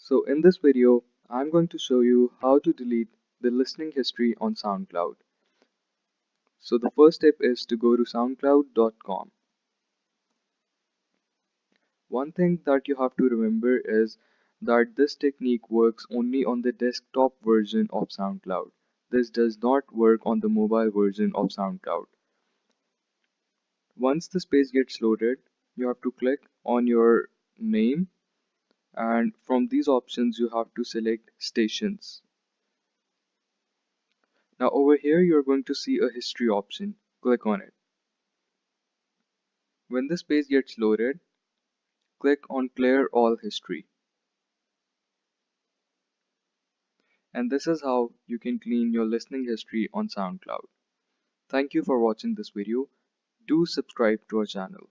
So in this video, I'm going to show you how to delete the listening history on SoundCloud. So the first step is to go to soundcloud.com. One thing that you have to remember is that this technique works only on the desktop version of SoundCloud. This does not work on the mobile version of SoundCloud. Once this page gets loaded, you have to click on your name, and from these options you have to select stations. Now over here you're going to see a history option. Click on it. When this page gets loaded, click on clear all history. And this is how you can clean your listening history on SoundCloud. Thank you for watching this video. Do subscribe to our channel.